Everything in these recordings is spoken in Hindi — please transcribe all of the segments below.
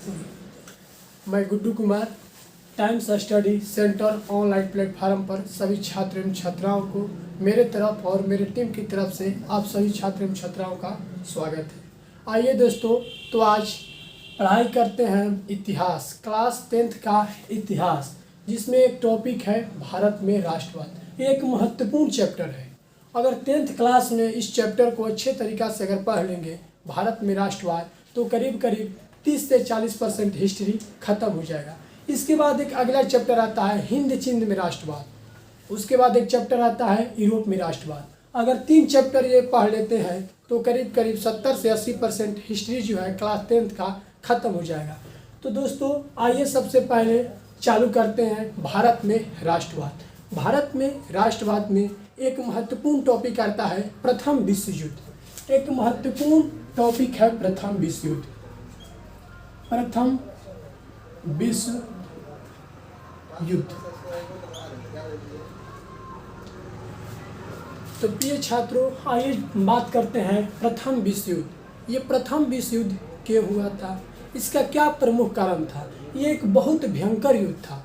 मैं Guddu Kumar times study centre online platform पर सभी छात्र एवं छात्राओं को मेरे तरफ और मेरे टीम की तरफ से आप सभी छात्र एवं छात्राओं का स्वागत है। आइए दोस्तों, तो आज पढ़ाई करते हैं इतिहास, क्लास 10th का इतिहास, जिसमें एक टॉपिक है भारत में राष्ट्रवाद। ये एक महत्वपूर्ण चैप्टर है। अगर 10th क्लास में इस चैप्टर को अच्छे तरीक़ा से अगर पढ़ लेंगे भारत में राष्ट्रवाद, तो करीब करीब 30 से 40% हिस्ट्री खत्म हो जाएगा। इसके बाद एक अगला चैप्टर आता है हिंद चिंद में राष्ट्रवाद, उसके बाद एक चैप्टर आता है यूरोप में राष्ट्रवाद। अगर 3 चैप्टर ये पढ़ लेते हैं तो करीब करीब 70 से 80% हिस्ट्री जो है क्लास 10th का ख़त्म हो जाएगा। तो दोस्तों आइए सबसे पहले चालू करते हैं भारत में राष्ट्रवाद। भारत में राष्ट्रवाद में एक महत्वपूर्ण टॉपिक आता है प्रथम विश्व युद्ध। एक महत्वपूर्ण टॉपिक है प्रथम विश्व युद्ध। प्रथम विश्व युद्ध। तो प्रिय छात्रों, आइए बात करते हैं प्रथम विश्व युद्ध। ये प्रथम विश्व युद्ध क्यों हुआ था, इसका क्या प्रमुख कारण था। ये एक बहुत भयंकर युद्ध था।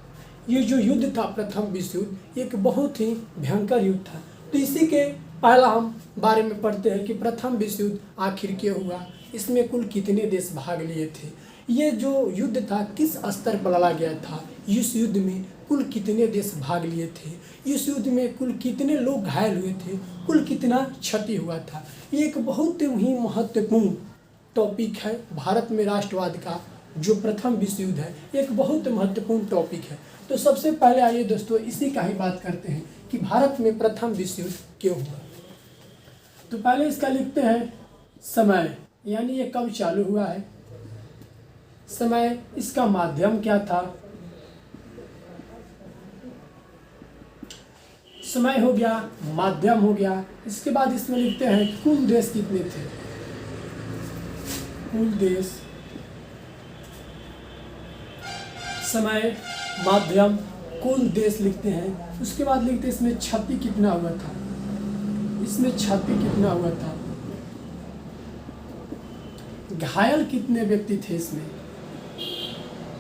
ये जो युद्ध था प्रथम विश्व युद्ध, एक बहुत ही भयंकर युद्ध था। तो इसी के पहला हम बारे में पढ़ते हैं कि प्रथम विश्व युद्ध आखिर क्यों हुआ, इसमें कुल कितने देश भाग लिए थे, ये जो युद्ध था किस स्तर पर लड़ा गया था, इस युद्ध में कुल कितने देश भाग लिए थे, इस युद्ध में कुल कितने लोग घायल हुए थे, कुल कितना क्षति हुआ था। ये एक बहुत ही महत्वपूर्ण टॉपिक है। भारत में राष्ट्रवाद का जो प्रथम विश्व युद्ध है एक बहुत महत्वपूर्ण टॉपिक है। तो सबसे पहले आइए दोस्तों इसी का ही बात करते हैं कि भारत में प्रथम विश्व युद्ध क्यों हुआ। तो पहले इसका लिखते हैं समय, यानी ये कब चालू हुआ है, समय, इसका माध्यम क्या था, समय हो गया, माध्यम हो गया। इसके बाद इसमें लिखते हैं कुल देश कितने थे, कुल देश, समय, माध्यम, कुल देश लिखते हैं। उसके बाद लिखते हैं इसमें क्षति कितना हुआ था, इसमें क्षति कितना हुआ था, घायल कितने व्यक्ति थे,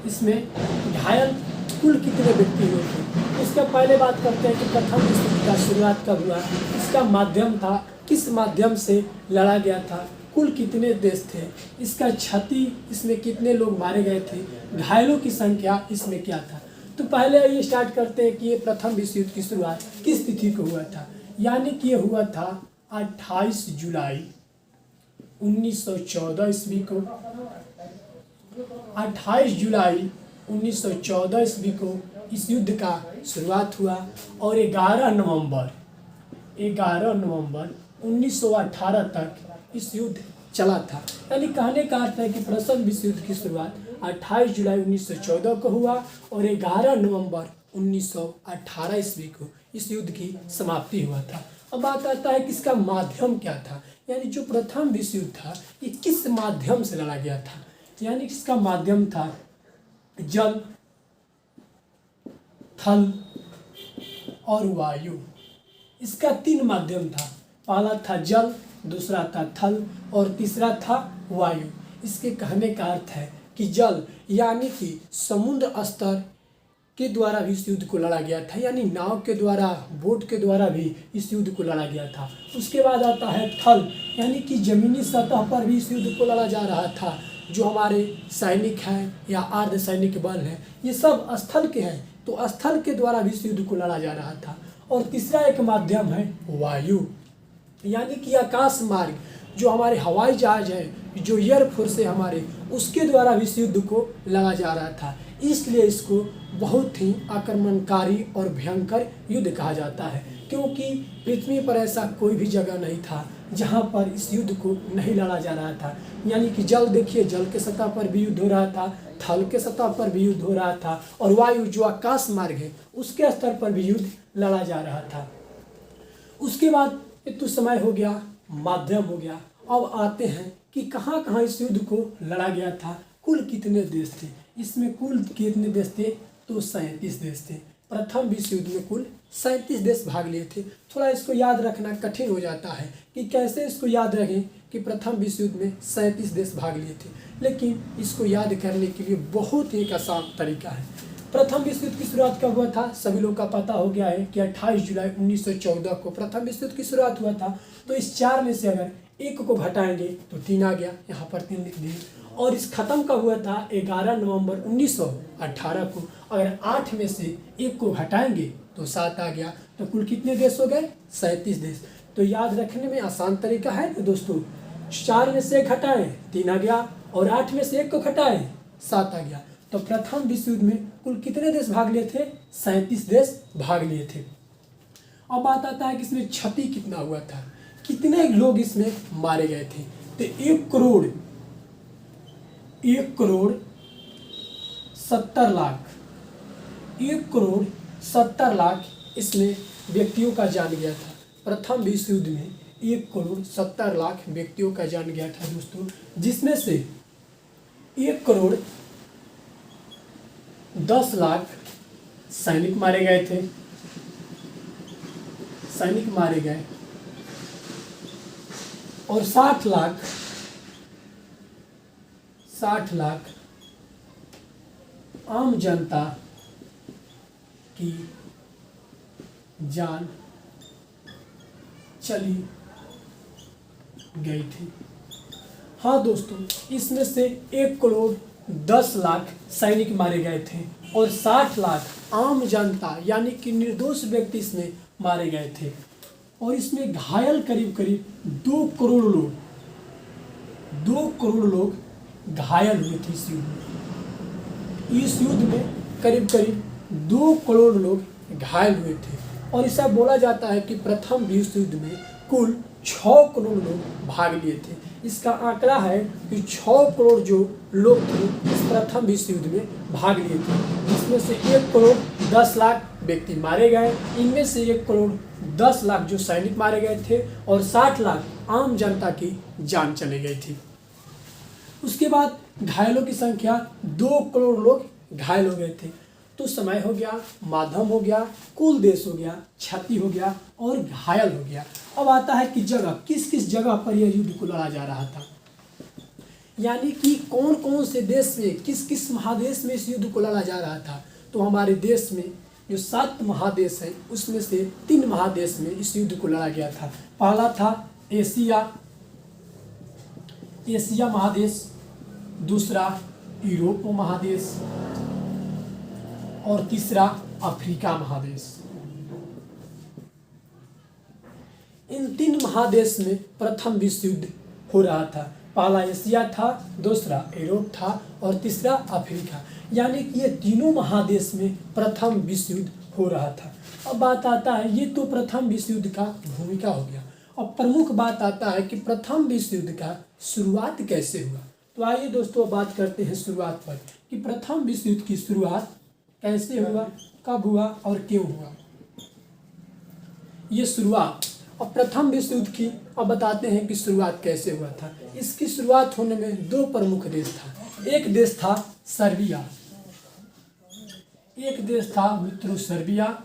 इसमें घायल कुल कितने व्यक्ति हुए थे। इसका पहले बात करते हैं कि प्रथम विश्व युद्ध का शुरुआत कब हुआ, इसका माध्यम था, किस माध्यम से लड़ा गया था, कुल कितने देश थे, इसका क्षति, इसमें कितने लोग मारे गए थे, घायलों की संख्या इसमें क्या था। तो पहले ये स्टार्ट करते हैं कि ये प्रथम विश्व युद्ध की शुरुआत किस तिथि को हुआ था, यानी कि ये हुआ था 28 जुलाई 1914 ईस्वी को। 28 जुलाई 1914 ईस्वी को इस युद्ध का शुरुआत हुआ और 11 नवंबर 1918 तक इस युद्ध चला था। यानी कहने का अर्थ है कि प्रथम विश्व युद्ध की शुरुआत 28 जुलाई 1914 को हुआ और 11 नवंबर 1918 ईस्वी को इस युद्ध की समाप्ति हुआ था। अब बात आता है कि इसका माध्यम क्या था, यानी जो प्रथम विश्व युद्ध था ये किस माध्यम से लड़ा गया था। यानी इसका माध्यम था जल, थल और वायु। इसका 3 माध्यम था, पहला था जल, दूसरा था थल और तीसरा था वायु। इसके कहने का अर्थ है कि जल यानी कि समुद्र स्तर के द्वारा भी इस युद्ध को लड़ा गया था, यानी नाव के द्वारा, बोट के द्वारा भी इस युद्ध को लड़ा गया था। उसके बाद आता है थल, यानी कि जमीनी सतह पर भी इस युद्ध को लड़ा जा रहा था। जो हमारे सैनिक हैं या अर्ध सैनिक बल हैं ये सब स्थल के हैं, तो स्थल के द्वारा भी इस युद्ध को लड़ा जा रहा था। और तीसरा एक माध्यम है वायु, यानी कि आकाश मार्ग, जो हमारे हवाई जहाज है, जो एयरफोर्स है हमारे, उसके द्वारा भी इस युद्ध को लड़ा जा रहा था। इसलिए इसको बहुत ही आक्रमणकारी और भयंकर युद्ध कहा जाता है, क्योंकि पृथ्वी पर ऐसा कोई भी जगह नहीं था जहां पर इस युद्ध को नहीं लड़ा जा रहा था। यानी कि जल देखिए, जल के सतह पर भी युद्ध हो रहा था, थल के सतह पर भी युद्ध हो रहा था, और वायु जो आकाश मार्ग है उसके स्तर पर भी युद्ध लड़ा जा रहा था। उसके बाद तो समय हो गया, माध्यम हो गया। अब आते हैं कि कहाँ कहाँ इस युद्ध को लड़ा गया था, कुल कितने देश थे। इसमें कुल कितने देश थे, तो 37 देश थे। प्रथम विश्व युद्ध में कुल 37 देश भाग लिए थे। थोड़ा इसको याद रखना कठिन हो जाता है कि कैसे इसको याद रखें, कि प्रथम विश्व युद्ध में 37 देश भाग लिए थे, लेकिन इसको याद करने के लिए बहुत ही एक आसान तरीका है। प्रथम विश्व युद्ध की शुरुआत कब हुआ था? सभी लोग का पता हो गया है कि 28 जुलाई 1914 को प्रथम विश्व युद्ध की शुरुआत हुआ था। तो इस 4 में से अगर एक को घटाएंगे तो 3 आ गया, यहाँ पर 3 लिख दिए। और इस खत्म कब हुआ था? 11 नवंबर 1918 को। अगर 8 में से एक को घटाएंगे तो 7 आ गया। तो कुल कितने देश हो गए? 37 देश। तो याद रखने में आसान तरीका है तो दोस्तों, 4 में से एक घटाएं 3 आ गया, और 8 में से एक को घटाएं 7 आ गया। तो प्रथम विश्व युद्ध में कुल कितने देश भाग लिए थे? 37 देश भाग लिए थे। अब बात आता है कि इसमें क्षति कितना हुआ था, कितने लोग इसमें मारे गए थे। तो 1,70,00,000 इसमें व्यक्तियों का जान गया था। प्रथम विश्व युद्ध में 1,70,00,000 व्यक्तियों का जान गया था दोस्तों, जिसमें से 1,10,00,000 सैनिक मारे गए थे। और 60 लाख आम जनता की जान चली गई थी। हाँ दोस्तों, इसमें से 1,10,00,000 सैनिक मारे गए थे और 60 लाख आम जनता यानी कि निर्दोष व्यक्ति इसमें मारे गए थे। और इसमें घायल करीब करीब 2 करोड़ लोग घायल हुए थे इस युद्ध में। इस युद्ध में करीब करीब 2 करोड़ लोग घायल हुए थे। और ऐसा बोला जाता है कि प्रथम विश्व युद्ध में कुल 6 करोड़ लोग भाग लिए थे। इसका आंकड़ा है कि 6 करोड़ जो लोग थे इस प्रथम विश्व युद्ध में भाग लिए थे, जिसमें से 1,10,00,000 व्यक्ति मारे गए। इनमें से 1,10,00,000 जो सैनिक मारे गए थे और 60 लाख आम जनता की जान चली गई थी। उसके बाद घायलों की संख्या 2 करोड़ लोग घायल हो गए थे। तो समय हो गया, माध्यम हो गया, कुल देश हो गया, क्षति हो गया और घायल हो गया। अब आता है कि जगह, किस किस जगह पर यह युद्ध को लड़ा जा रहा था, यानी कि कौन कौन से देश में, किस किस महादेश में इस युद्ध को लड़ा जा रहा था। तो हमारे देश में जो 7 महादेश है उसमें से 3 महादेश में इस युद्ध को लड़ा गया था। पहला था एशिया महादेश, दूसरा यूरोप महादेश और तीसरा अफ्रीका महादेश। इन 3 महादेश में प्रथम विश्व युद्ध हो रहा था। पहला एशिया था, दूसरा यूरोप था और तीसरा अफ्रीका, यानी कि ये तीनों महादेश में प्रथम विश्व युद्ध हो रहा था। अब बात आता है, ये तो प्रथम विश्व युद्ध का भूमिका हो गया। अब प्रमुख बात आता है कि प्रथम विश्व युद्ध का शुरुआत कैसे हुआ। तो आइए दोस्तों बात करते हैं शुरुआत पर कि प्रथम विश्व युद्ध की शुरुआत कैसे हुआ, कब हुआ और क्यों हुआ। ये शुरुआत और प्रथम विश्व युद्ध की अब बताते हैं कि शुरुआत कैसे हुआ था। इसकी शुरुआत होने में 2 प्रमुख देश था। एक देश था सर्बिया, मित्रों सर्बिया,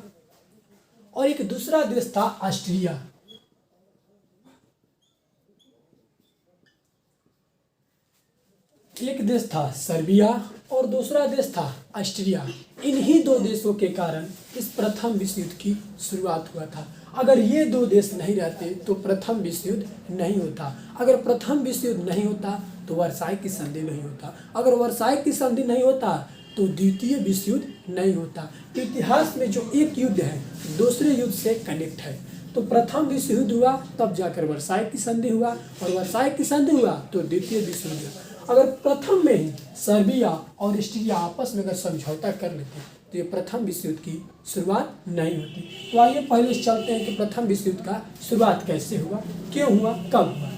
और एक दूसरा देश था ऑस्ट्रिया। एक देश था सर्बिया और दूसरा देश था ऑस्ट्रिया। इन्हीं 2 देशों के कारण इस प्रथम विश्व युद्ध की शुरुआत हुआ था। अगर ये 2 देश नहीं रहते तो प्रथम विश्व युद्ध नहीं होता। अगर प्रथम विश्व युद्ध नहीं होता तो वर्साई की संधि नहीं होता। अगर वर्साई की संधि नहीं होता तो द्वितीय विश्व युद्ध नहीं होता। तो इतिहास में जो एक युद्ध है दूसरे युद्ध से कनेक्ट है। तो प्रथम विश्व युद्ध हुआ तब जाकर वर्साई की संधि हुआ, और वर्साई की संधि हुआ तो द्वितीय विश्व युद्ध। अगर प्रथम में ही सर्बिया और ऑस्ट्रिया आपस में अगर समझौता कर लेते तो ये प्रथम विश्व युद्ध की शुरुआत नहीं होती। तो आइए पहले चलते हैं कि प्रथम विश्व युद्ध का शुरुआत कैसे हुआ, क्यों हुआ, कब हुआ।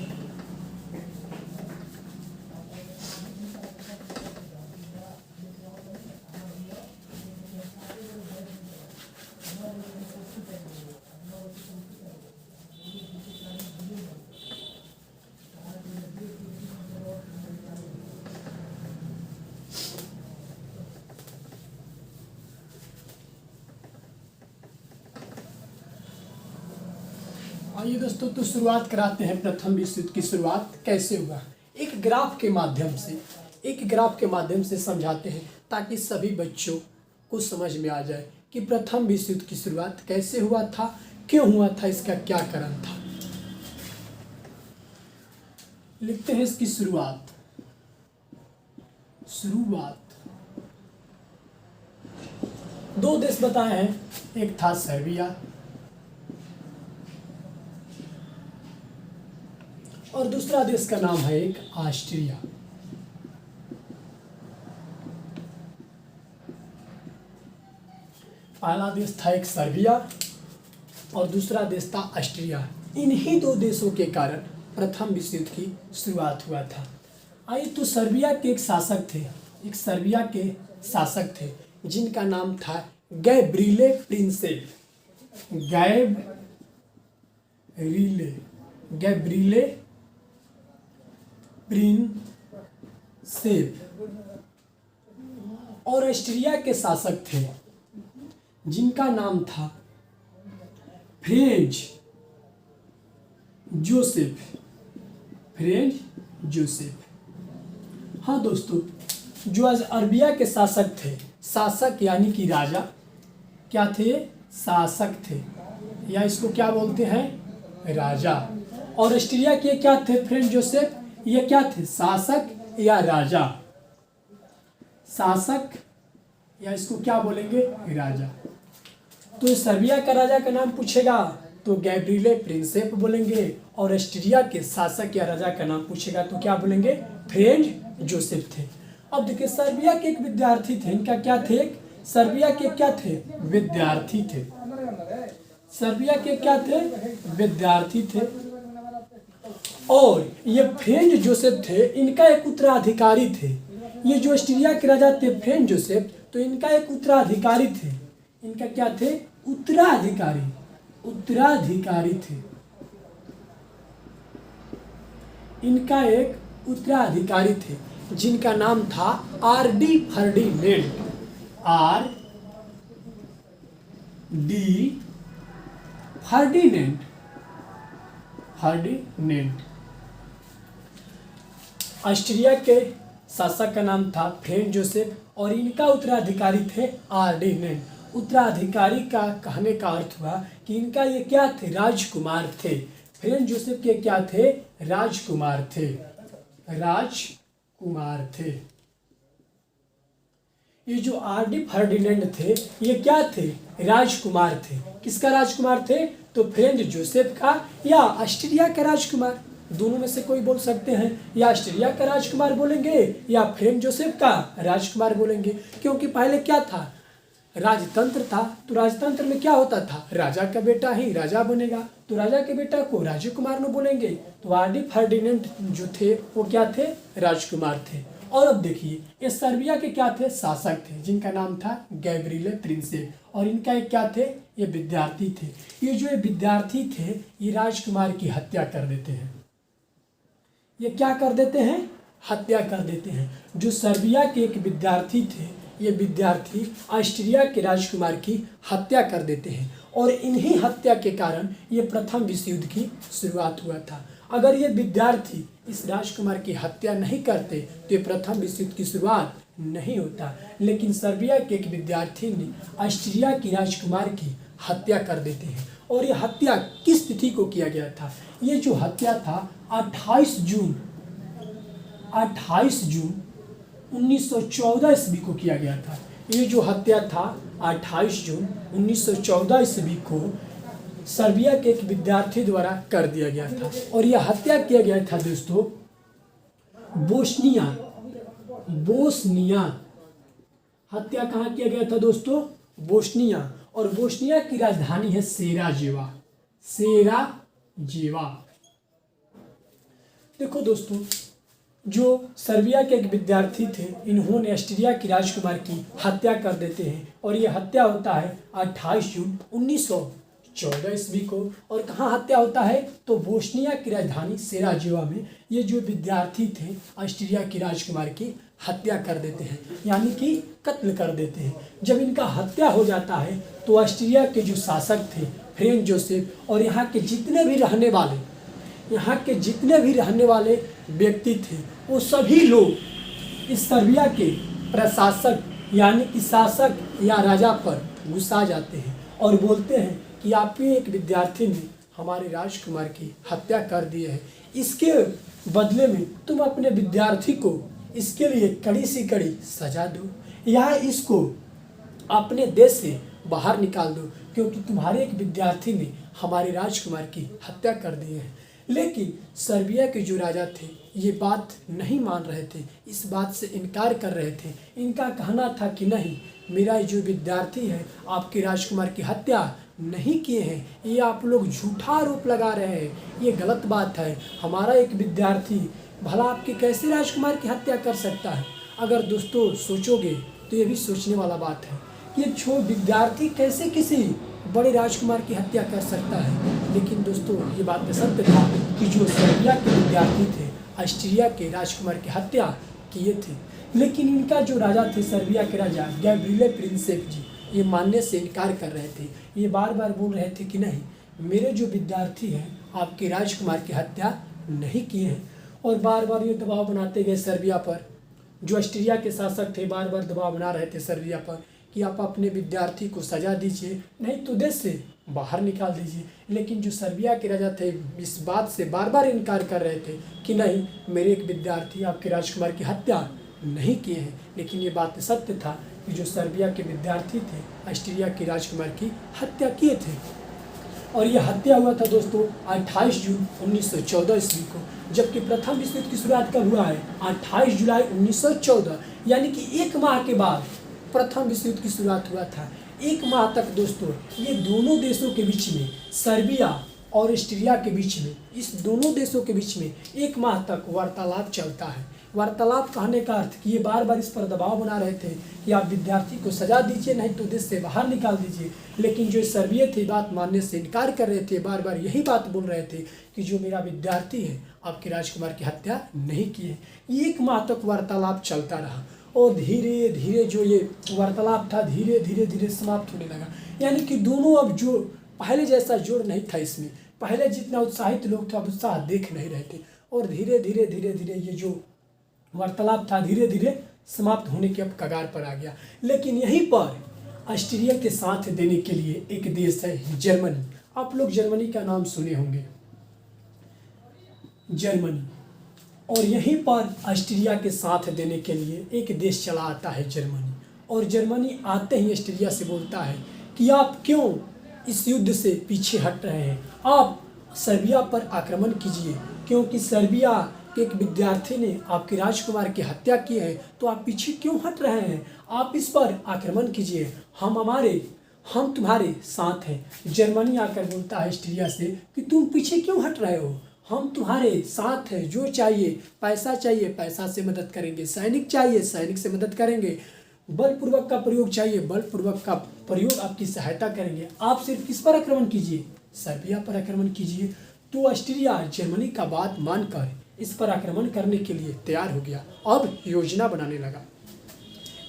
आइए दोस्तों, तो शुरुआत कराते हैं। प्रथम विश्व युद्ध की शुरुआत कैसे हुआ, एक ग्राफ के माध्यम से समझाते हैं, ताकि सभी बच्चों को समझ में आ जाए कि प्रथम विश्व युद्ध की शुरुआत कैसे हुआ था, क्यों हुआ था, इसका क्या कारण था। लिखते हैं इसकी शुरुआत। दो देश बताए हैं, एक था सर्बिया और दूसरा देश का नाम है एक ऑस्ट्रिया। पहला देश था एक सर्बिया और दूसरा देश था ऑस्ट्रिया। इन्हीं दो देशों के कारण प्रथम विश्व युद्ध की शुरुआत हुआ था। आइए, तो सर्बिया के एक शासक थे जिनका नाम था गैब्रिले प्रिंसेप। और ऑस्ट्रिया के शासक थे जिनका नाम था फ्रेंज जोसेफ। हाँ दोस्तों, जो अरबिया के शासक यानी कि राजा क्या थे, शासक थे, या इसको क्या बोलते हैं, राजा। और ऑस्ट्रिया के क्या थे, फ्रेंज जोसेफ, ये क्या थे, शासक या राजा, शासक या इसको क्या बोलेंगे, राजा। तो सर्बिया का राजा का नाम पूछेगा तो गैब्रिले प्रिंसेप बोलेंगे, और ऑस्ट्रिया के शासक या राजा का नाम पूछेगा तो क्या बोलेंगे, फ्रेंज जोसेफ थे। अब देखिए, सर्बिया के एक विद्यार्थी थे, इनका क्या थे, सर्बिया के क्या थे, विद्यार्थी थे। सर्बिया के क्या थे, विद्यार्थी थे। और ये फ्रेंज जोसेफ थे, इनका एक उत्तराधिकारी थे। ये जो ऑस्ट्रिया के राजा थे फ्रेंज जोसेफ, तो इनका एक उत्तराधिकारी थे। इनका क्या थे, उत्तराधिकारी थे। इनका एक उत्तराधिकारी थे जिनका नाम था आर.डी. फर्डिनेंड। ऑस्ट्रिया के शासक का नाम था फ्रेंज जोसेफ और इनका उत्तराधिकारी थे फर्डिनेंड। उत्तराधिकारी का कहने का अर्थ हुआ कि इनका ये क्या थे, राजकुमार थे। फ्रेंज जोसेफ के क्या थे, राजकुमार थे। ये जो आर.डी. फर्डिनेंड थे, ये क्या थे, राजकुमार थे। किसका राजकुमार थे, तो फ्रेंज जोसेफ का या ऑस्ट्रिया का राजकुमार, दोनों में से कोई बोल सकते हैं। या ऑस्ट्रिया का राजकुमार बोलेंगे या फ्रेंज जोसेफ का राजकुमार बोलेंगे, क्योंकि पहले क्या था, राजतंत्र था। तो राजतंत्र में क्या होता था, राजा का बेटा ही राजा बनेगा, तो राजा के बेटा को राजकुमार में बोलेंगे। तो आर.डी. फर्डिनेंड जो थे वो क्या थे, राजकुमार थे। और अब देखिए, ये सर्बिया के क्या थे, शासक थे, जिनका नाम था गैब्रिले प्रिंसेप, और इनका एक क्या थे, ये विद्यार्थी थे। ये जो विद्यार्थी थे, ये राजकुमार की हत्या कर देते हैं। ये क्या कर देते हैं, हत्या कर देते हैं। जो सर्बिया के एक विद्यार्थी थे, ये विद्यार्थी ऑस्ट्रिया के राजकुमार की हत्या कर देते हैं, और इन्हीं हत्या के कारण ये प्रथम विश्व युद्ध की शुरुआत हुआ था। अगर ये विद्यार्थी इस राजकुमार की हत्या नहीं करते तो ये प्रथम विश्व युद्ध की शुरुआत नहीं होता। लेकिन सर्बिया के एक विद्यार्थी ने ऑस्ट्रिया की राजकुमार की हत्या कर देते हैं। और ये हत्या किस तिथि को किया गया था, ये जो हत्या था 28 जून 1914 ईस्वी को किया गया था। ये जो हत्या था 28 जून 1914 ईस्वी को सर्बिया के एक विद्यार्थी द्वारा कर दिया गया था। और यह हत्या किया गया था दोस्तों बोस्निया। हत्या कहाँ किया गया था दोस्तों, बोस्निया। और बोस्निया की राजधानी है सेराजेवा। देखो दोस्तों, जो सर्बिया के एक विद्यार्थी थे, इन्होंने ऑस्ट्रिया की राजकुमार की हत्या कर देते हैं, और ये हत्या होता है 28 जून 1914 ईस्वी को। और कहाँ हत्या होता है, तो बोस्निया की राजधानी सेराजेवा में ये जो विद्यार्थी थे ऑस्ट्रिया की राजकुमार की हत्या कर देते हैं, यानी कि कत्ल कर देते हैं। जब इनका हत्या हो जाता है तो ऑस्ट्रिया के जो शासक थे फ्रेंच जोसेफ और यहाँ के जितने भी रहने वाले व्यक्ति थे, वो सभी लोग इस सर्बिया के प्रशासक यानी कि शासक या राजा पर गुस्सा जाते हैं और बोलते हैं कि आपके एक विद्यार्थी ने हमारे राजकुमार की हत्या कर दी है, इसके बदले में तुम अपने विद्यार्थी को इसके लिए कड़ी से कड़ी सजा दो या इसको अपने देश से बाहर निकाल दो, क्योंकि तुम्हारे एक विद्यार्थी ने हमारे राजकुमार की हत्या कर दी है। लेकिन सर्बिया के जो राजा थे ये बात नहीं मान रहे थे, इस बात से इनकार कर रहे थे। इनका कहना था कि नहीं, मेरा जो विद्यार्थी है आपके राजकुमार की हत्या नहीं किए हैं, ये आप लोग झूठा आरोप लगा रहे हैं, ये गलत बात है। हमारा एक विद्यार्थी भला आपके कैसे राजकुमार की हत्या कर सकता है। अगर दोस्तों सोचोगे तो ये भी सोचने वाला बात है, ये विद्यार्थी कैसे किसी बड़े राजकुमार की हत्या कर सकता है। लेकिन दोस्तों ये बात सत्य था कि जो सर्बिया के विद्यार्थी थे ऑस्ट्रिया के राजकुमार की हत्या किए थे। लेकिन इनका जो राजा थे सर्बिया के राजा गैब्रिएल प्रिंसेप जी, ये मानने से इनकार कर रहे थे। ये बार बार बोल रहे थे कि नहीं, मेरे जो विद्यार्थी हैं आपके राजकुमार की हत्या नहीं किए हैं। और बार बार ये दबाव बनाते गए सर्बिया पर। जो ऑस्ट्रिया के शासक थे बार बार दबाव बना रहे थे सर्बिया पर कि आप अपने विद्यार्थी को सजा दीजिए, नहीं तो देश से बाहर निकाल दीजिए। लेकिन जो सर्बिया के राजा थे इस बात से बार बार इनकार कर रहे थे कि नहीं, मेरे एक विद्यार्थी आपके राजकुमार की हत्या नहीं किए हैं। लेकिन ये बात सत्य था कि जो सर्बिया के विद्यार्थी थे ऑस्ट्रिया के राजकुमार की हत्या किए थे। और यह हत्या हुआ था दोस्तों 28 जून 1914 ईस्वी को, जबकि प्रथम विश्व युद्ध की शुरुआत कब हुआ है? 28 जुलाई 1914, यानी कि एक माह के बाद प्रथम विश्व युद्ध की शुरुआत हुआ था। एक माह तक दोस्तों ये दोनों देशों के बीच में, सर्बिया और ऑस्ट्रिया के बीच में, इस दोनों देशों के बीच में एक माह तक वार्तालाप चलता है। वार्तालाप कहने का अर्थ कि ये बार बार इस पर दबाव बना रहे थे कि आप विद्यार्थी को सजा दीजिए, नहीं तो देश से बाहर निकाल दीजिए। लेकिन जो सर्बिया थे बात मानने से इनकार कर रहे थे, बार बार यही बात बोल रहे थे कि जो मेरा विद्यार्थी है आपके राजकुमार की हत्या नहीं की है। एक माह तक वार्तालाप चलता रहा और धीरे धीरे जो ये वार्तालाप था धीरे धीरे समाप्त होने लगा। यानी कि दोनों अब जो पहले जैसा जोर नहीं था इसमें, पहले जितना उत्साहित लोग थे अब उत्साह देख नहीं रहे थे और धीरे धीरे ये जो वार्तालाप था धीरे धीरे समाप्त होने के अब कगार पर आ गया। लेकिन यहीं पर ऑस्ट्रिया के साथ देने के लिए एक देश है जर्मनी। आप लोग जर्मनी का नाम सुने होंगे, जर्मनी। और यहीं पर ऑस्ट्रिया के साथ देने के लिए एक देश चला आता है जर्मनी। और जर्मनी आते ही ऑस्ट्रिया से बोलता है कि आप क्यों इस युद्ध से पीछे हट रहे हैं, आप सर्बिया पर आक्रमण कीजिए, क्योंकि सर्बिया के एक विद्यार्थी ने आपके राजकुमार की हत्या की है, तो आप पीछे क्यों हट रहे हैं, आप इस पर आक्रमण कीजिए, हम तुम्हारे साथ हैं। जर्मनी आकर बोलता है ऑस्ट्रिया से कि तुम पीछे क्यों हट रहे हो, हम तुम्हारे साथ हैं, जो चाहिए पैसा से मदद करेंगे, सैनिक चाहिए सैनिक से मदद करेंगे, बलपूर्वक का प्रयोग चाहिए बलपूर्वक का प्रयोग आपकी सहायता करेंगे, आप सिर्फ किस पर आक्रमण कीजिए, सर्बिया पर आक्रमण कीजिए। तो ऑस्ट्रिया जर्मनी का बात मानकर इस पर आक्रमण करने के लिए तैयार हो गया, अब योजना बनाने लगा।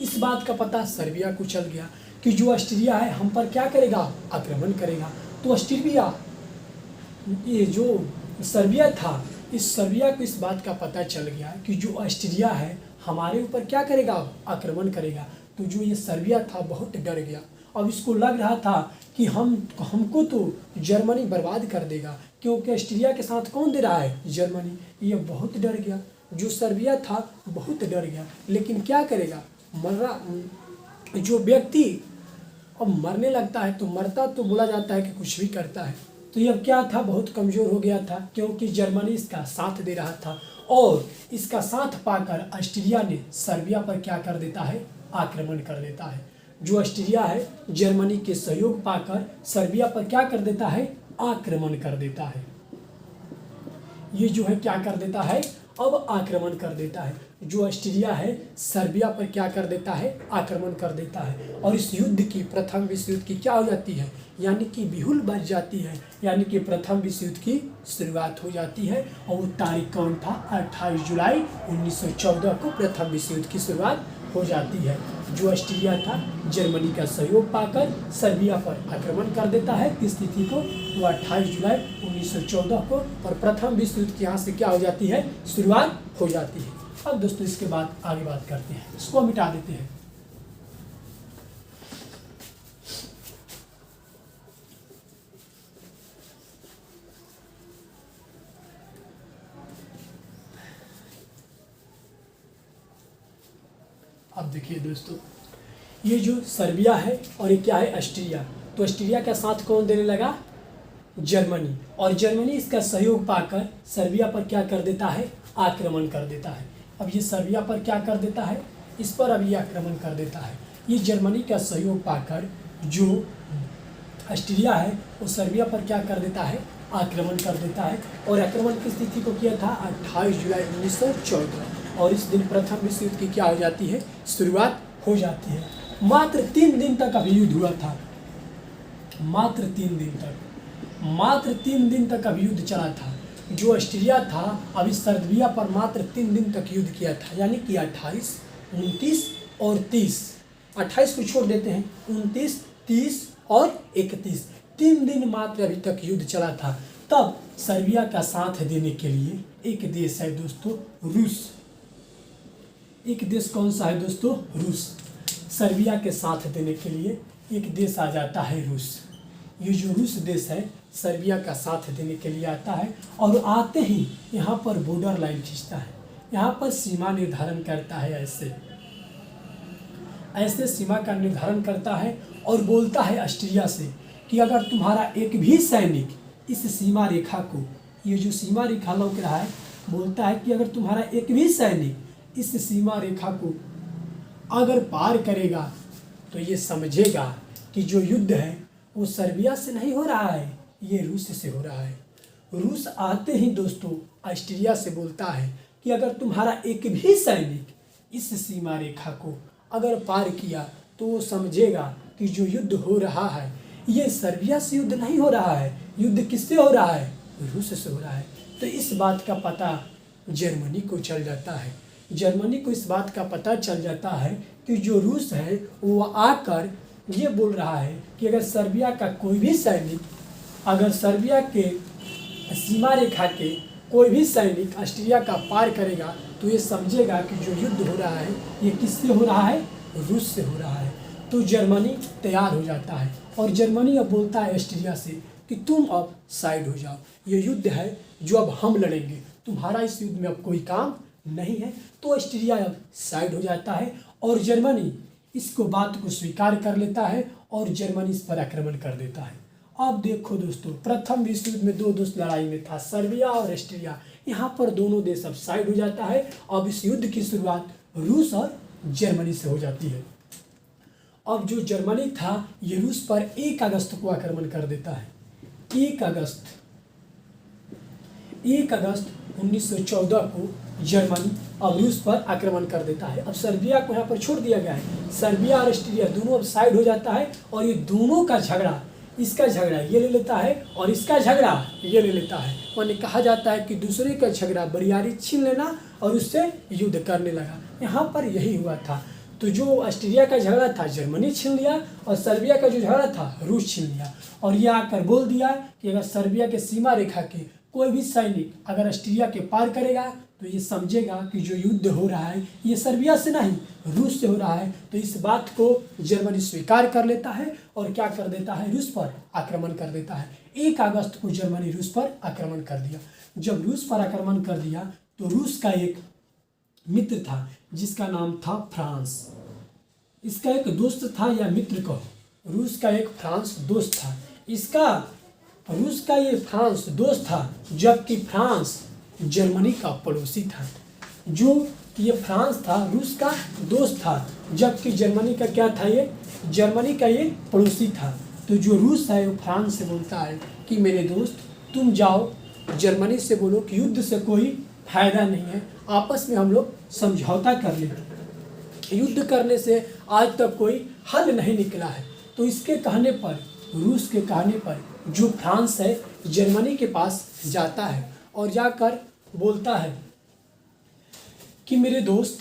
इस बात का पता सर्बिया को चल गया कि जो ऑस्ट्रिया है हम पर क्या करेगा, आक्रमण करेगा। तो ऑस्ट्रिया, ये जो सर्बिया था, इस सर्बिया को इस बात का पता चल गया कि जो ऑस्ट्रिया है हमारे ऊपर क्या करेगा, आक्रमण करेगा। तो जो ये सर्बिया था बहुत डर गया। अब इसको लग रहा था कि हमको तो जर्मनी बर्बाद कर देगा, क्योंकि ऑस्ट्रिया के साथ कौन दे रहा है, जर्मनी। ये बहुत डर गया, जो सर्बिया था बहुत डर गया। लेकिन क्या करेगा, जो व्यक्ति अब मरने लगता है तो मरता तो बोला जाता है कि कुछ भी करता है। तो यह क्या था, बहुत कमज़ोर हो गया था, क्योंकि जर्मनी इसका साथ दे रहा था। और इसका साथ पाकर ऑस्ट्रिया ने सर्बिया पर क्या कर देता है, आक्रमण कर देता है। जो ऑस्ट्रिया है जर्मनी के सहयोग पाकर सर्बिया पर क्या कर देता है, आक्रमण कर देता है। ये जो है क्या कर देता है, अब आक्रमण कर देता है। जो ऑस्ट्रिया है सर्बिया पर क्या कर देता है, आक्रमण कर देता है। और इस युद्ध की, प्रथम विश्व युद्ध की क्या हो जाती है, यानी कि बिहुल बज जाती है, यानी कि प्रथम विश्व युद्ध की शुरुआत हो जाती है। और वो तारीख कौन था, 28 जुलाई 1914 को प्रथम विश्व युद्ध की शुरुआत हो जाती है। जो ऑस्ट्रिया था जर्मनी का सहयोग पाकर सर्बिया पर आक्रमण कर देता है। किस तिथि को? वो 28 जुलाई 1914 को। और प्रथम विश्व युद्ध की यहाँ से क्या हो जाती है? शुरुआत हो जाती है। अब दोस्तों इसके बाद आगे बात करते हैं, इसको मिटा देते हैं। अब देखिए दोस्तों, ये जो सर्बिया है और ये क्या है? ऑस्ट्रिया। तो ऑस्ट्रिया का साथ कौन देने लगा? जर्मनी। और जर्मनी इसका सहयोग पाकर सर्बिया पर क्या कर देता है? आक्रमण कर देता है। अब ये सर्बिया पर क्या कर देता है? इस पर अब ये आक्रमण कर देता है। ये जर्मनी का सहयोग पाकर जो ऑस्ट्रिया है वो सर्बिया पर क्या कर देता है? आक्रमण कर देता है। और आक्रमण किस तिथि को किया था? 28 जुलाई 1914। और इस दिन प्रथम विश्व युद्ध की क्या हो जाती है? शुरुआत हो जाती है। मात्र 3 दिन तक अभी युद्ध हुआ था। मात्र 3 दिन तक अभी युद्ध चला था। जो ऑस्ट्रिया था अभी सर्बिया पर मात्र 3 दिन तक युद्ध किया था, यानी कि 28, 29 और 30। 28 को छोड़ देते हैं, 29, 30 और 31, 3 दिन मात्र अभी तक युद्ध चला था। तब सर्बिया का साथ देने के लिए एक देश है दोस्तों, रूस। एक देश कौन सा है दोस्तों? रूस। सर्बिया के साथ देने के लिए एक देश आ जाता है, रूस। ये जो रूस देश है सर्बिया का साथ देने के लिए आता है और आते ही यहाँ पर बॉर्डर लाइन खींचता है, यहाँ पर सीमा निर्धारण करता है। ऐसे सीमा का निर्धारण करता है और बोलता है ऑस्ट्रिया से कि अगर तुम्हारा एक भी सैनिक इस सीमा रेखा को, ये जो सीमा रेखा लौक रहा है, बोलता है कि अगर तुम्हारा एक भी सैनिक इस सीमा रेखा को अगर पार करेगा तो ये समझेगा कि जो युद्ध है वो सर्बिया से नहीं हो रहा है, ये रूस से हो रहा है। रूस आते ही दोस्तों ऑस्ट्रिया से बोलता है कि अगर तुम्हारा एक भी सैनिक इस सीमा रेखा को अगर पार किया तो वो समझेगा कि जो युद्ध हो रहा है ये सर्बिया से युद्ध नहीं हो रहा है, युद्ध किससे हो रहा है? रूस से हो रहा है। तो इस बात का पता जर्मनी को चल जाता है। जर्मनी को इस बात का पता चल जाता है कि जो रूस है वो आकर ये बोल रहा है कि अगर सर्बिया का कोई भी सैनिक, अगर सर्बिया के सीमा रेखा के कोई भी सैनिक ऑस्ट्रिया का पार करेगा तो ये समझेगा कि जो युद्ध हो रहा है ये किससे हो रहा है? रूस से हो रहा है। तो जर्मनी तैयार हो जाता है और जर्मनी अब बोलता है ऑस्ट्रिया से कि तुम अब साइड हो जाओ, ये युद्ध है जो अब हम लड़ेंगे, तुम्हारा इस युद्ध में अब कोई काम नहीं है। तो ऑस्ट्रिया अब साइड हो जाता है और जर्मनी इसको बात को स्वीकार कर लेता है और जर्मनी इस पर आक्रमण कर देता है। अब देखो दोस्तों, प्रथम विश्व युद्ध में 2 देश लड़ाई में था, सर्बिया और ऑस्ट्रिया। यहाँ पर दोनों देश अब साइड हो जाता है। अब इस युद्ध की शुरुआत रूस और जर्मनी से हो जाती है। अब जो जर्मनी था ये रूस पर 1 अगस्त को आक्रमण कर देता है। 1 अगस्त 1914 को जर्मनी अब रूस पर आक्रमण कर देता है। अब सर्बिया को यहाँ पर छोड़ दिया गया है। सर्बिया और ऑस्ट्रिया दोनों अब साइड हो जाता है और ये दोनों का झगड़ा, इसका झगड़ा ये ले लेता है और इसका झगड़ा ये ले लेता है। माने कहा जाता है कि दूसरे का झगड़ा बरियारी छीन लेना और उससे युद्ध करने लगा। यहाँ पर यही हुआ था। तो जो ऑस्ट्रिया का झगड़ा था जर्मनी छीन लिया और सर्बिया का जो झगड़ा था रूस छीन लिया। और ये आकर बोल दिया कि अगर सर्बिया के सीमा रेखा के कोई भी सैनिक अगर ऑस्ट्रिया के पार करेगा तो ये समझेगा कि जो युद्ध हो रहा है ये सर्बिया से नहीं रूस से हो रहा है। तो इस बात को जर्मनी स्वीकार कर लेता है और क्या कर देता है? रूस पर आक्रमण कर देता है। 1 अगस्त को जर्मनी रूस पर आक्रमण कर दिया। जब रूस पर आक्रमण कर दिया तो रूस का एक मित्र था जिसका नाम था फ्रांस। इसका एक दोस्त था या मित्र कहो, रूस का एक फ्रांस दोस्त था। रूस का ये फ्रांस दोस्त था, जबकि फ्रांस जर्मनी का पड़ोसी था। जो ये फ्रांस था रूस का दोस्त था, जबकि जर्मनी का क्या था? ये जर्मनी का ये पड़ोसी था। तो जो रूस है वो फ्रांस से बोलता है कि मेरे दोस्त तुम जाओ जर्मनी से बोलो कि युद्ध से कोई फायदा नहीं है, आपस में हम लोग समझौता कर लें, युद्ध करने से आज तक कोई हल नहीं निकला है। तो इसके कहने पर, रूस के कहने पर जो फ्रांस है जर्मनी के पास जाता है और जाकर बोलता है कि मेरे दोस्त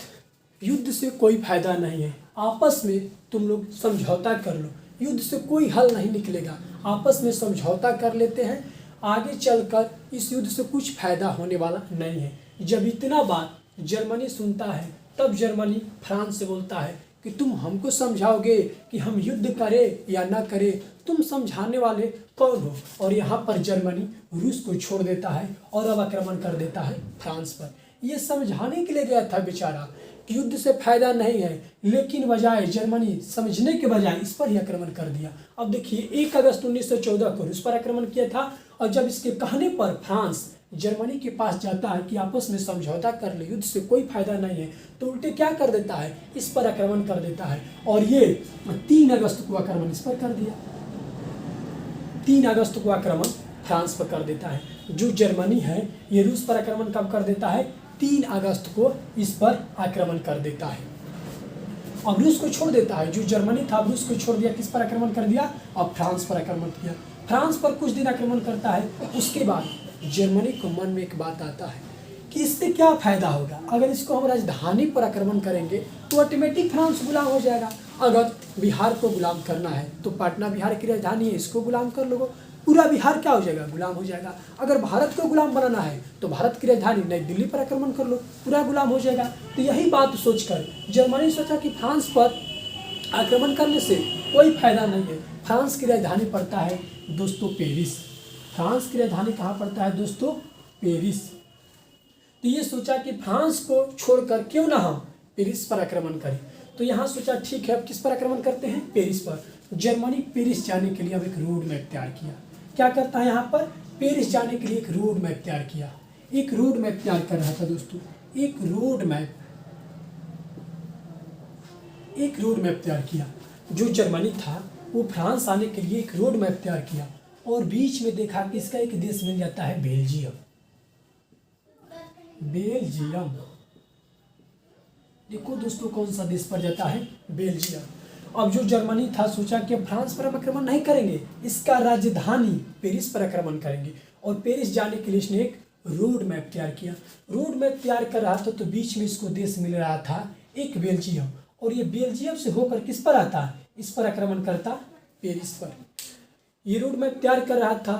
युद्ध से कोई फायदा नहीं है, आपस में तुम लोग समझौता कर लो, युद्ध से कोई हल नहीं निकलेगा, आपस में समझौता कर लेते हैं, आगे चलकर इस युद्ध से कुछ फायदा होने वाला नहीं है। जब इतना बात जर्मनी सुनता है तब जर्मनी फ्रांस से बोलता है कि तुम हमको समझाओगे कि हम युद्ध करें या ना करें, तुम समझाने वाले कौन हो। और यहाँ पर जर्मनी रूस को छोड़ देता है और अब आक्रमण कर देता है फ्रांस पर। ये समझाने के लिए गया था बेचारा कि युद्ध से फायदा नहीं है, लेकिन बजाय जर्मनी समझने के बजाय इस पर ही आक्रमण कर दिया। अब देखिए 1 अगस्त 1914 को रूस पर आक्रमण किया था, और जब इसके कहने पर फ्रांस जर्मनी के पास जाता है कि आपस में समझौता कर ले, युद्ध से कोई फायदा नहीं है, तो उल्टे क्या कर देता है, इस पर आक्रमण कर देता है। और ये 3 अगस्त को आक्रमण इस पर कर दिया, 3 अगस्त को आक्रमण फ्रांस पर कर देता है। जो जर्मनी है ये रूस पर आक्रमण कब कर देता है, 3 अगस्त को इस पर आक्रमण कर देता है। अब रूस को छोड़ देता है, जो जर्मनी था रूस को छोड़ दिया, किस पर आक्रमण कर दिया, अब फ्रांस पर आक्रमण किया। फ्रांस पर कुछ दिन आक्रमण करता है, उसके बाद जर्मनी को मन में एक बात आता है कि इससे क्या फायदा होगा, अगर इसको हम राजधानी पर आक्रमण करेंगे तो ऑटोमेटिक फ्रांस गुलाम हो जाएगा। अगर बिहार को गुलाम करना है तो पटना बिहार की राजधानी है, इसको गुलाम कर लो, पूरा बिहार क्या हो जाएगा, गुलाम हो जाएगा। अगर भारत को गुलाम बनाना है तो भारत की राजधानी नई दिल्ली पर आक्रमण कर लो, पूरा गुलाम हो जाएगा। तो यही बात सोचकर जर्मनी सोचा कि फ्रांस पर आक्रमण करने से कोई फायदा नहीं है। फ्रांस की राजधानी पड़ता है दोस्तों पेरिस। फ्रांस की राजधानी कहाँ पड़ता है दोस्तों, पेरिस। तो ये सोचा कि फ्रांस को छोड़कर क्यों ना हम पेरिस पर आक्रमण करें। तो यहाँ सोचा ठीक है, अब किस पर आक्रमण करते हैं, पेरिस पर। जर्मनी पेरिस जाने के लिए अब एक रोड मैप तैयार किया। क्या करता है यहाँ पर, पेरिस जाने के लिए एक रोड मैप तैयार किया। एक रोड मैप तैयार कर रहा था दोस्तों, एक रोड मैप तैयार किया। जो जर्मनी था वो फ्रांस आने के लिए एक रोड मैप तैयार किया, और बीच में देखा कि इसका एक देश मिल जाता है बेल्जियम। बेल्जियम देखो दोस्तों कौन सा देश पर जाता है, बेल्जियम। अब जो जर्मनी था सोचा कि फ्रांस पर आक्रमण नहीं करेंगे, इसका राजधानी पेरिस पर आक्रमण करेंगे। और पेरिस जाने के लिए इसने एक रोड मैप तैयार किया। रोड मैप तैयार कर रहा था तो बीच में इसको देश मिल रहा था एक बेल्जियम, और ये बेल्जियम से होकर किस पर आता है, इस पर आक्रमण करता पेरिस पर। ये रोड मैप तैयार कर रहा था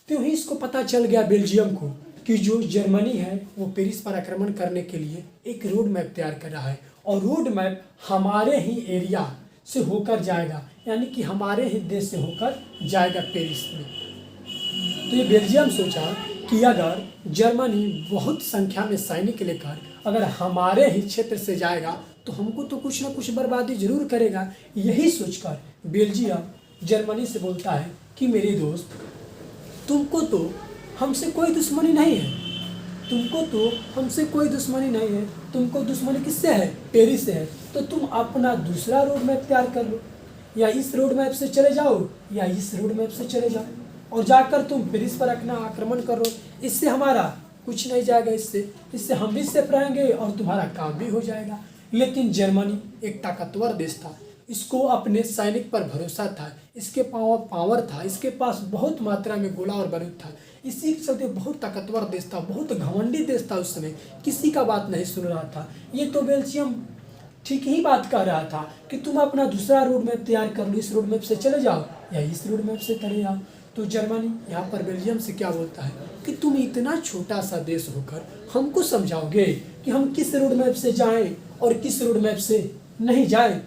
तो ही इसको पता चल गया बेल्जियम को कि जो जर्मनी है वो पेरिस पर आक्रमण करने के लिए एक रोड मैप तैयार कर रहा है, और रोड मैप हमारे ही एरिया से होकर जाएगा, यानी कि हमारे ही देश से होकर जाएगा पेरिस में। तो ये बेल्जियम सोचा कि अगर जर्मनी बहुत संख्या में सैनिक लेकर अगर हमारे ही क्षेत्र से जाएगा तो हमको तो कुछ ना कुछ बर्बादी जरूर करेगा। यही सोचकर बेल्जियम जर्मनी से बोलता है कि मेरे दोस्त, तुमको तो हमसे कोई दुश्मनी नहीं है, तुमको दुश्मनी किससे है, पेरिस से है। तो तुम अपना दूसरा रोड मैप तैयार कर लो, या इस रोड मैप से चले जाओ या इस रोड मैप से चले जाओ, और जाकर तुम पेरिस पर अपना आक्रमण करो। इससे हमारा कुछ नहीं जाएगा, इससे हम भी सेफ रहेंगे और तुम्हारा काम भी हो जाएगा। लेकिन जर्मनी एक ताकतवर देश था, इसको अपने सैनिक पर भरोसा था, इसके पावर था, इसके पास बहुत मात्रा में गोला और बारूद था। इसी के चलते बहुत ताकतवर देश था, बहुत घमंडी देश था, उस समय किसी का बात नहीं सुन रहा था। ये तो बेल्जियम ठीक ही बात कह रहा था कि तुम अपना दूसरा रोड मैप तैयार कर लो, इस रोड मैप से चले जाओ या इस रोड मैप से चले जाओ। तो जर्मनी यहाँ पर बेल्जियम से क्या बोलता है कि तुम इतना छोटा सा देश होकर हमको समझाओगे कि हम किस रोड मैप से जाएं और किस रोड मैप से नहीं जाएं।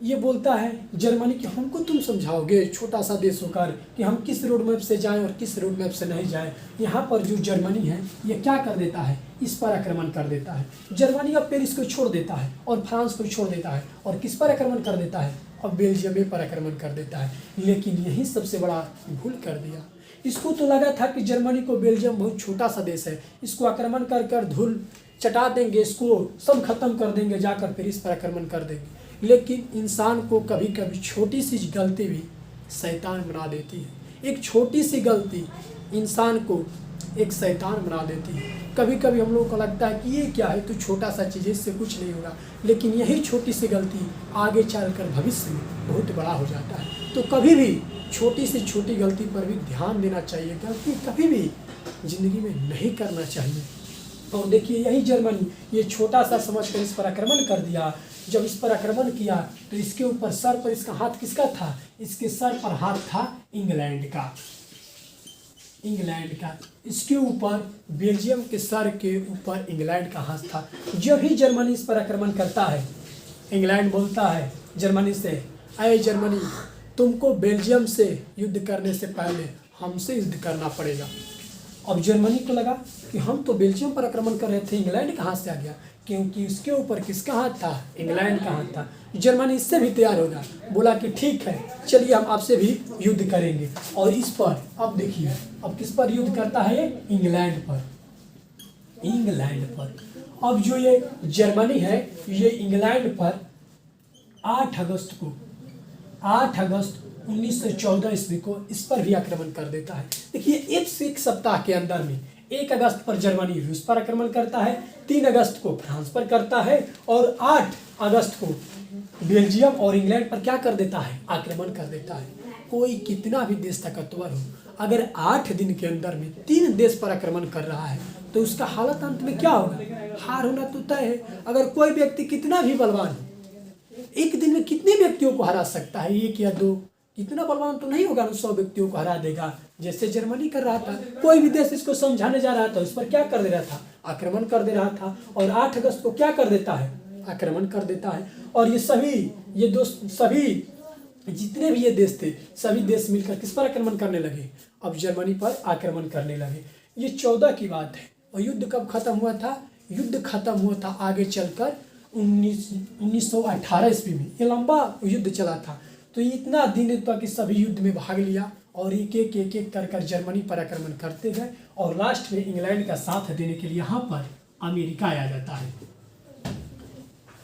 ये बोलता है जर्मनी कि हमको तुम समझाओगे छोटा सा देश होकर कि हम किस रोड मैप से जाएं और किस रोड मैप से नहीं जाएं। यहाँ पर जो जर्मनी है ये क्या कर देता है, इस पर आक्रमण कर देता है। जर्मनी अब पेरिस को छोड़ देता है और फ्रांस को छोड़ देता है, और किस पर आक्रमण कर देता है, अब बेल्जियम पर आक्रमण कर देता है। लेकिन यही सबसे बड़ा भूल कर दिया। इसको तो लगा था कि जर्मनी को बेल्जियम बहुत छोटा सा देश है, इसको आक्रमण कर कर धूल चटा देंगे, इसको सब खत्म कर देंगे, जाकर पेरिस पर आक्रमण कर देंगे। लेकिन इंसान को कभी कभी छोटी सी गलती भी शैतान बना देती है। एक छोटी सी गलती इंसान को एक शैतान बना देती है। कभी कभी हम लोगों को लगता है कि ये क्या है, तो छोटा सा चीज़, इससे कुछ नहीं होगा, लेकिन यही छोटी सी गलती आगे चलकर भविष्य में बहुत बड़ा हो जाता है। तो कभी भी छोटी से छोटी गलती पर भी ध्यान देना चाहिए। गलती कभी भी ज़िंदगी में नहीं करना चाहिए। और देखिए यही जर्मनी ये छोटा सा समझकर इस पर आक्रमण कर दिया। जब इस पर आक्रमण किया तो इसके ऊपर सर पर इसका हाथ किसका था? इसके सर पर हाथ था इंग्लैंड का। इंग्लैंड का इसके ऊपर बेल्जियम के सर के ऊपर इंग्लैंड का हाथ था। जब ही जर्मनी इस पर आक्रमण करता है, इंग्लैंड बोलता है जर्मनी से, अरे जर्मनी तुमको बेल्जियम से युद्ध करने से पहले हमसे युद्ध करना पड़ेगा। अब जर्मनी को लगा कि हम तो बेल्जियम पर आक्रमण कर रहे थे, इंग्लैंड कहाँ से आ गया? क्योंकि उसके ऊपर किसका हाथ था? इंग्लैंड का हाथ था। जर्मनी इससे भी तैयार होगा, बोला कि ठीक है चलिए हम आपसे भी युद्ध करेंगे। और इस पर अब देखिए अब किस पर युद्ध करता है? इंग्लैंड पर। इंग्लैंड पर अब जो ये जर्मनी है ये इंग्लैंड पर 8 अगस्त 1914 ईस्वी को इस पर भी आक्रमण कर देता है। देखिए एक सप्ताह के अंदर में 1 अगस्त पर जर्मनी रूस पर आक्रमण करता है, 3 अगस्त को फ्रांस पर करता है और 8 अगस्त को बेल्जियम और इंग्लैंड पर क्या कर देता है? आक्रमण कर देता है। कोई कितना भी देश ताकतवर हो, अगर 8 दिन के अंदर में 3 देश पर आक्रमण कर रहा है तो उसका हालत अंत में क्या होगा? हार होना तो तय है। अगर कोई व्यक्ति कितना भी बलवान हो, एक दिन में कितने व्यक्तियों को हरा सकता है? 1 या 2, इतना बलवान तो नहीं होगा, 100 व्यक्तियों को हरा देगा जैसे जर्मनी कर रहा था। कोई भी देश इसको समझाने जा रहा था उस पर क्या कर दे रहा था? आक्रमण कर दे रहा था। और 8 अगस्त को क्या कर देता है? आक्रमण कर देता है। और सभी जितने भी ये देश थे, सभी देश मिलकर किस पर आक्रमण करने लगे? अब जर्मनी पर आक्रमण करने लगे। ये 14 की बात है। और युद्ध कब खत्म हुआ था? युद्ध खत्म हुआ था आगे चलकर 1918 ईस्वी में। ये लंबा युद्ध चला था। तो इतना दिन तक इस सभी युद्ध में भाग लिया और एक एक कर जर्मनी पर आक्रमण करते गए। और लास्ट में इंग्लैंड का साथ देने के लिए यहाँ पर अमेरिका आ जाता है।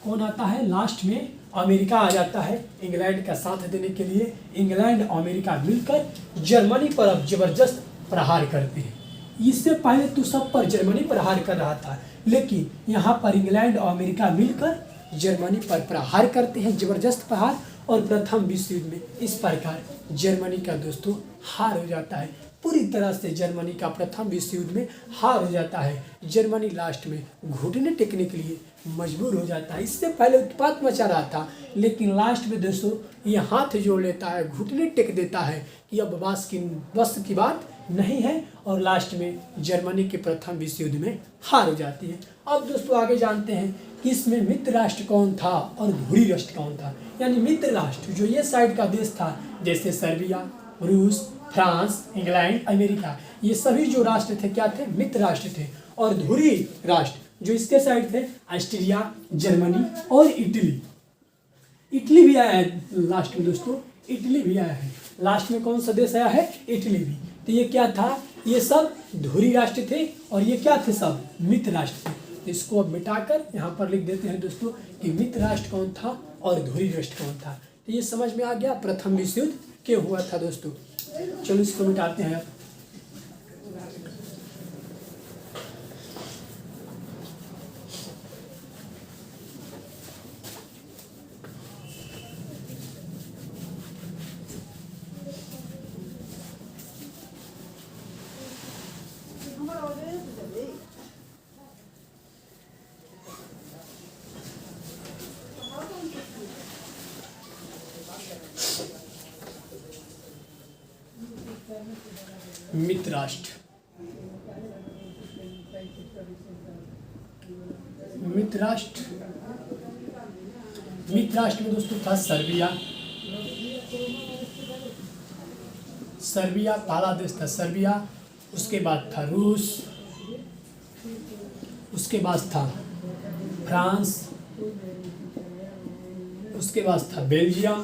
कौन आता है? लास्ट में अमेरिका आ जाता है इंग्लैंड का साथ देने के लिए। इंग्लैंड और अमेरिका मिलकर जर्मनी पर अब जबरदस्त प्रहार करते हैं। इससे पहले तो सब पर जर्मनी प्रहार कर रहा था, लेकिन यहाँ पर इंग्लैंड और अमेरिका मिलकर जर्मनी पर प्रहार करते हैं, जबरदस्त प्रहार। और प्रथम विश्व युद्ध में इस प्रकार जर्मनी का दोस्तों हार हो जाता है। पूरी तरह से जर्मनी का प्रथम विश्व युद्ध में हार हो जाता है। जर्मनी लास्ट में घुटने टेकने के लिए मजबूर हो जाता है। इससे पहले उत्पात मचा रहा था, लेकिन लास्ट में दोस्तों ये हाथ जोड़ लेता है, घुटने टेक देता है कि अब बस की बात नहीं है। और लास्ट में जर्मनी के प्रथम विश्व युद्ध में हार हो जाती है। अब दोस्तों आगे जानते हैं कि इसमें मित्र राष्ट्र कौन था और धुरी राष्ट्र कौन था। यानी मित्र राष्ट्र जो ये साइड का देश था, जैसे सर्बिया, रूस, फ्रांस, इंग्लैंड, अमेरिका, ये सभी जो राष्ट्र थे क्या थे? मित्र राष्ट्र थे। और धुरी राष्ट्र जो इसके साइड थे, ऑस्ट्रिया, जर्मनी और इटली। इटली भी आया है लास्ट में दोस्तों, इटली भी आया है। लास्ट में कौन सा देश आया है? इटली भी। तो ये क्या था? ये सब धुरी राष्ट्र थे और ये क्या थे? सब मित्र राष्ट्र थे। इसको अब मिटाकर यहाँ पर लिख देते हैं दोस्तों कि मित्र राष्ट्र कौन था और धुरी राष्ट्र कौन था। तो ये समझ में आ गया प्रथम विश्व युद्ध क्यों हुआ था दोस्तों। चलो इसको मिटाते हैं अब। मित्र राष्ट्र में दोस्तों था सर्बिया पहला देश था सर्बिया। उसके बाद था रूस, उसके बाद था फ्रांस, उसके बाद था बेल्जियम,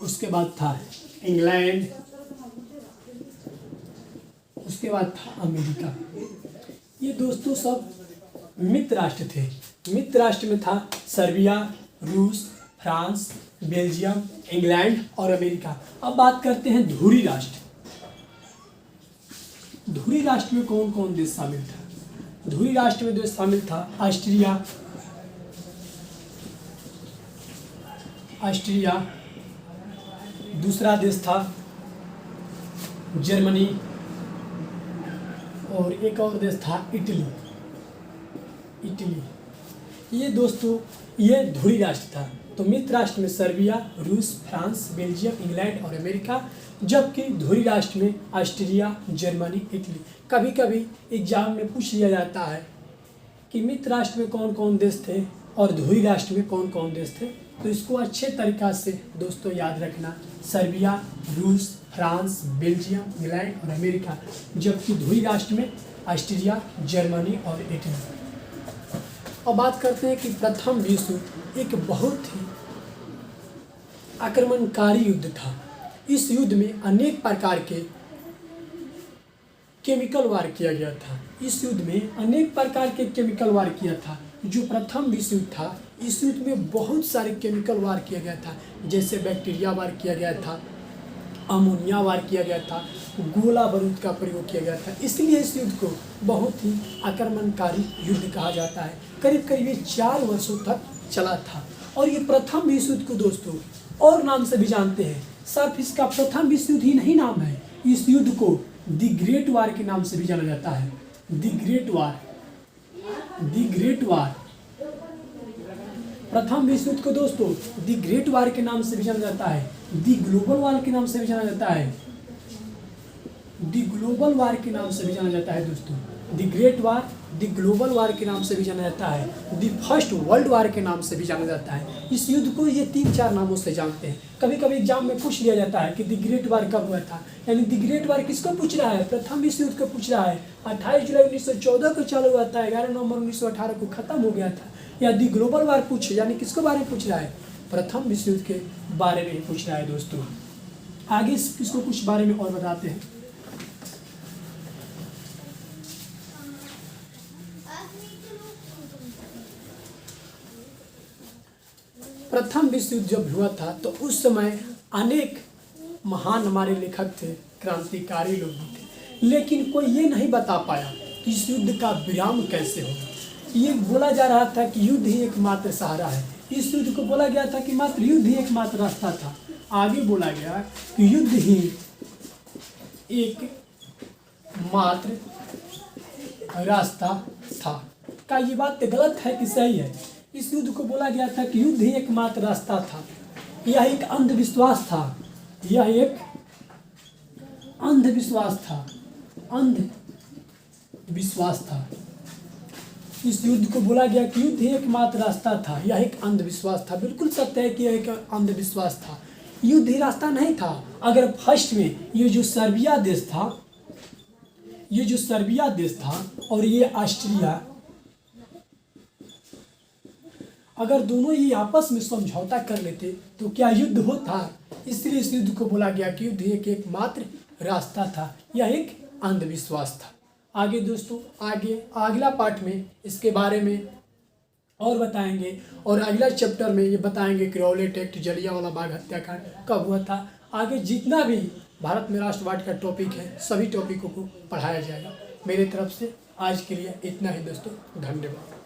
उसके बाद था इंग्लैंड, उसके बाद था अमेरिका। ये दोस्तों सब मित्र राष्ट्र थे। मित्र राष्ट्र में था सर्बिया, रूस, फ्रांस, बेल्जियम, इंग्लैंड और अमेरिका। अब बात करते हैं धुरी राष्ट्र। धुरी राष्ट्र में कौन कौन देश शामिल था? धुरी राष्ट्र में देश शामिल था ऑस्ट्रिया, दूसरा देश था जर्मनी और एक और देश था इटली। ये दोस्तों ये ध्रुवीय राष्ट्र था। तो मित्र राष्ट्र में सर्बिया, रूस, फ्रांस, बेल्जियम, इंग्लैंड और अमेरिका, जबकि ध्रुवीय राष्ट्र में ऑस्ट्रिया, जर्मनी, इटली। कभी कभी एग्जाम में पूछ लिया जाता है कि मित्र राष्ट्र में कौन कौन देश थे और ध्रुवीय राष्ट्र में कौन कौन देश थे। तो इसको अच्छे तरीक़ा से दोस्तों याद रखना, सर्बिया, रूस, फ्रांस, बेल्जियम, इंग्लैंड और अमेरिका, जबकि ध्रुवीय राष्ट्र में ऑस्ट्रिया, जर्मनी और इटली। अब बात करते हैं कि प्रथम विश्व युद्ध एक बहुत ही आक्रमणकारी युद्ध था। इस युद्ध में अनेक प्रकार के केमिकल वार किया गया था। इस युद्ध में अनेक प्रकार के केमिकल वार किया था। जो प्रथम विश्व युद्ध था, इस युद्ध में बहुत सारे केमिकल वार किया गया था, जैसे बैक्टीरिया वार किया गया था, अमोनिया वार किया गया था, गोला बारूद का प्रयोग किया गया था। इसलिए इस युद्ध को बहुत ही आक्रमणकारी युद्ध कहा जाता है। करीब करीब ये 4 वर्षों तक चला था। और ये प्रथम विश्व युद्ध को दोस्तों और नाम से भी जानते हैं। सिर्फ इसका प्रथम विश्व युद्ध ही नहीं नाम है, इस युद्ध को द ग्रेट वार के नाम से भी जाना जाता है। द ग्रेट वार प्रथम विश्व युद्ध को दोस्तों द ग्रेट वार के नाम से भी जाना जाता है। द ग्लोबल वार के नाम से भी जाना जाता है। द ग्लोबल वार के नाम से भी जाना जाता है दोस्तों। The great war, the global वार के नाम से भी जाना जाता है। द फर्स्ट वर्ल्ड वार के नाम से भी जाना जाता है। इस युद्ध को ये 3-4 नामों से जानते हैं। कभी कभी एग्जाम में पूछ लिया जाता है कि द ग्रेट वार कब हुआ था, यानी द ग्रेट वार किसको पूछ रहा है, प्रथम विश्व युद्ध को पूछ रहा है। 28 जुलाई 1914 को चालू हुआ था, 11 नवंबर 1918 को खत्म हो गया था। या द ग्लोबल वार पूछे, यानी किसके बारे में पूछ रहा है, प्रथम विश्व युद्ध के बारे में ही पूछ रहा है दोस्तों। आगे इसको कुछ बारे में और बताते हैं। प्रथम विश्व युद्ध जब हुआ था तो उस समय अनेक महान हमारे लेखक थे, क्रांतिकारी लोग भी थे, लेकिन कोई ये नहीं बता पाया कि इस युद्ध का विराम कैसे होगा। ये बोला जा रहा था कि युद्ध ही एकमात्र सहारा है। इस युद्ध को बोला गया था कि मात्र युद्ध ही एकमात्र रास्ता था। आगे बोला गया कि युद्ध ही एक मात्र रास्ता था। क्या ये बात गलत है कि सही है? इस युद्ध को बोला गया था कि युद्ध ही एकमात्र रास्ता था। यह एक अंधविश्वास था। यह एक अंधविश्वास था। अंधविश्वास था। इस युद्ध को बोला गया कि युद्ध ही एकमात्र रास्ता था। यह एक अंधविश्वास था। बिल्कुल सत्य है कि यह एक अंधविश्वास था। युद्ध ही रास्ता नहीं था। अगर फर्स्ट में ये जो सर्बिया देश था और ये ऑस्ट्रिया, अगर दोनों ये आपस में समझौता कर लेते तो क्या युद्ध होता? इसलिए इस युद्ध को बोला गया कि युद्ध एक एकमात्र रास्ता था। यह एक अंधविश्वास था। आगे दोस्तों, आगे अगला पार्ट में इसके बारे में और बताएंगे और अगला चैप्टर में ये बताएंगे कि रॉलेट एक्ट, जलियांवाला बाग हत्याकांड कब हुआ था। आगे जितना भी भारत में राष्ट्रवाद का टॉपिक है, सभी टॉपिकों को पढ़ाया जाएगा। मेरे तरफ से आज के लिए इतना ही दोस्तों, धन्यवाद।